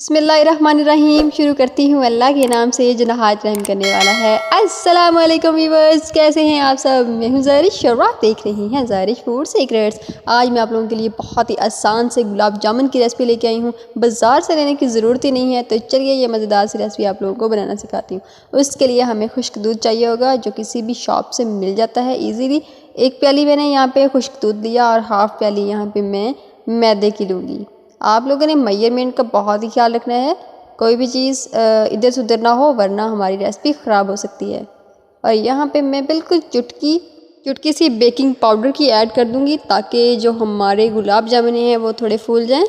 बिस्मिल्लाहिर्रहमानिर्रहीम। शुरू करती हूँ अल्लाह के नाम से जो नहायत रहम करने वाला है। अस्सलाम वालेकुम व्यूअर्स, कैसे हैं आप सब। मैं हूँ ज़ारिश और आप देख रही हैं ज़ारिश फूड सीक्रेट्स। आज मैं आप लोगों के लिए बहुत ही आसान से गुलाब जामुन की रेसिपी लेके आई हूँ। बाज़ार से लेने की ज़रूरत ही नहीं है, तो चलिए ये मज़ेदार सी रेसिपी आप लोगों को बनाना सिखाती हूँ। उसके लिए हमें खुश्क दूध चाहिए होगा, जो किसी भी शॉप से मिल जाता है ईज़िली। 1 प्याली मैंने यहाँ पर खुश्क दूध लिया और हाफ़ प्याली यहाँ पर मैं मैदे की लूँगी। आप लोगों ने मेजरमेंट का बहुत ही ख्याल रखना है, कोई भी चीज़ इधर से उधर ना हो, वरना हमारी रेसिपी ख़राब हो सकती है। और यहाँ पे मैं बिल्कुल चुटकी सी बेकिंग पाउडर की ऐड कर दूँगी, ताकि जो हमारे गुलाब जामुन हैं वो थोड़े फूल जाएं।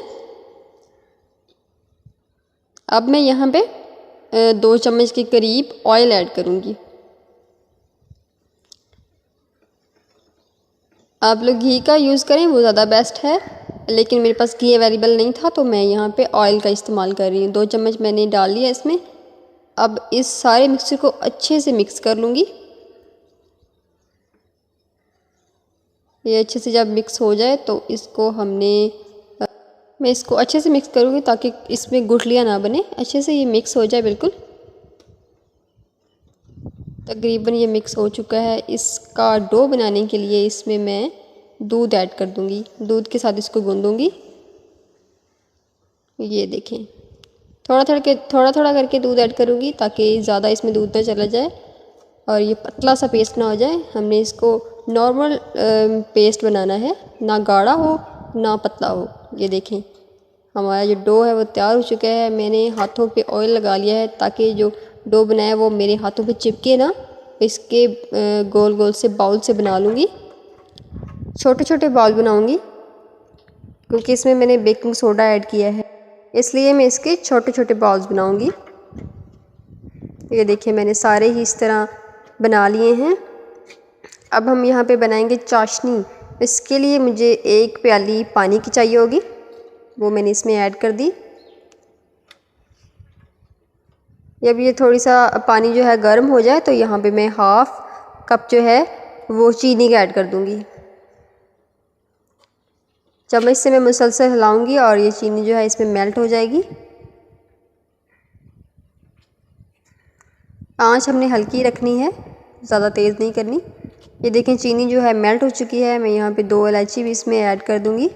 अब मैं यहाँ पे 2 चम्मच के करीब ऑयल ऐड करूँगी। आप लोग घी का यूज़ करें, वो ज़्यादा बेस्ट है, लेकिन मेरे पास घी अवेलेबल नहीं था तो मैं यहाँ पे ऑयल का इस्तेमाल कर रही हूँ। 2 चम्मच मैंने डाल लिया इसमें। अब इस सारे मिक्सचर को अच्छे से मिक्स कर लूँगी। ये अच्छे से जब मिक्स हो जाए तो मैं इसको अच्छे से मिक्स करूँगी, ताकि इसमें गुठलियाँ ना बने। अच्छे से ये मिक्स हो जाए बिल्कुल। तकरीबन ये मिक्स हो चुका है। इसका डो बनाने के लिए इसमें मैं दूध ऐड कर दूँगी। दूध के साथ इसको गूँधूँगी। ये देखें, थोड़ा थोड़ा करके दूध ऐड करूँगी, ताकि ज़्यादा इसमें दूध ना चला जाए और ये पतला सा पेस्ट ना हो जाए। हमने इसको नॉर्मल पेस्ट बनाना है, ना गाढ़ा हो ना पतला हो। ये देखें, हमारा जो डो है वो तैयार हो चुका है। मैंने हाथों पे ऑयल लगा लिया है, ताकि जो डो बनाया है वो मेरे हाथों पे चिपके ना। इसके गोल गोल से बाउल से बना लूँगी। छोटे छोटे बाउल बनाऊँगी, क्योंकि इसमें मैंने बेकिंग सोडा ऐड किया है, इसलिए मैं इसके छोटे छोटे बाउल्स बनाऊँगी। ये देखिए, मैंने सारे ही इस तरह बना लिए हैं। अब हम यहाँ पे बनाएंगे चाशनी। इसके लिए मुझे 1 प्याली पानी की चाहिए होगी, वो मैंने इसमें ऐड कर दी। जब ये थोड़ी सा पानी जो है गर्म हो जाए, तो यहाँ पे मैं हाफ़ कप जो है वो चीनी का ऐड कर दूँगी। चम्मच से मैं मुसलसल हिलाऊंगी और ये चीनी जो है इसमें मेल्ट हो जाएगी। आंच हमने हल्की रखनी है, ज़्यादा तेज़ नहीं करनी। ये देखें, चीनी जो है मेल्ट हो चुकी है। मैं यहाँ पे 2 इलायची भी इसमें ऐड कर दूँगी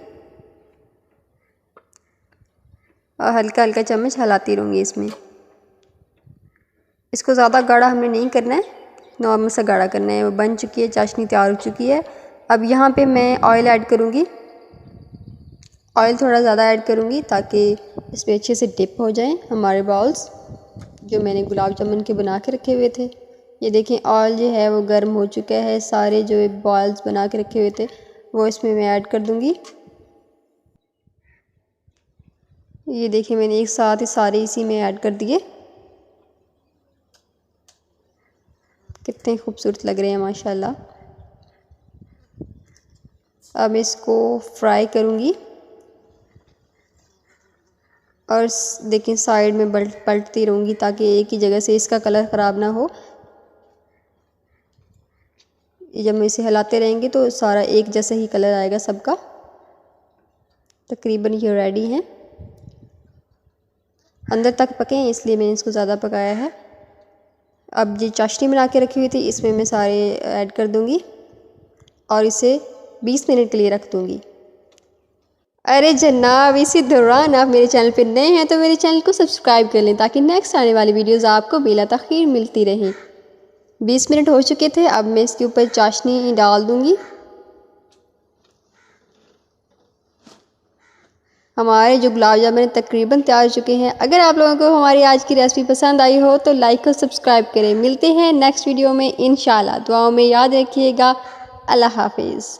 और हल्का हल्का चम्मच हिलाती रहूँगी इसमें। इसको ज़्यादा गाढ़ा हमने नहीं करना है, नॉर्मल सा गाढ़ा करना है। वो बन चुकी है, चाशनी तैयार हो चुकी है। अब यहाँ पे मैं ऑयल ऐड करूँगी। ऑयल थोड़ा ज़्यादा ऐड करूँगी, ताकि इसमें अच्छे से डिप हो जाएं हमारे बाउल्स, जो मैंने गुलाब जामुन के बना के रखे हुए थे। ये देखें, ऑयल जो है वो गर्म हो चुका है। सारे जो बॉल्स बना के रखे हुए थे वो इसमें मैं ऐड कर दूँगी। ये देखें, मैंने एक साथ ही सारे इसी में ऐड कर दिए। कितने खूबसूरत लग रहे हैं माशाल्लाह। अब इसको फ्राई करूँगी और देखें, साइड में पलटती रहूँगी, ताकि एक ही जगह से इसका कलर ख़राब ना हो। जब मैं इसे हिलाते रहेंगे तो सारा एक जैसा ही कलर आएगा सबका। तकरीबन ये रेडी हैं, अंदर तक पके हैं, इसलिए मैंने इसको ज़्यादा पकाया है। अब ये चाशनी बना के रखी हुई थी, इसमें मैं सारे ऐड कर दूँगी और इसे 20 मिनट के लिए रख दूँगी। अरे जनाब, इसी दौरान आप मेरे चैनल पे नए हैं तो मेरे चैनल को सब्सक्राइब कर लें, ताकि नेक्स्ट आने वाली वीडियोस आपको बिला तख़ीर मिलती रहें। 20 मिनट हो चुके थे। अब मैं इसके ऊपर चाशनी डाल दूँगी। हमारे जो गुलाब जामुन तकरीबन तैयार हो चुके हैं। अगर आप लोगों को हमारी आज की रेसिपी पसंद आई हो तो लाइक और सब्सक्राइब करें। मिलते हैं नेक्स्ट वीडियो में इंशाल्लाह। दुआओं में याद रखिएगा। अल्लाह हाफिज़।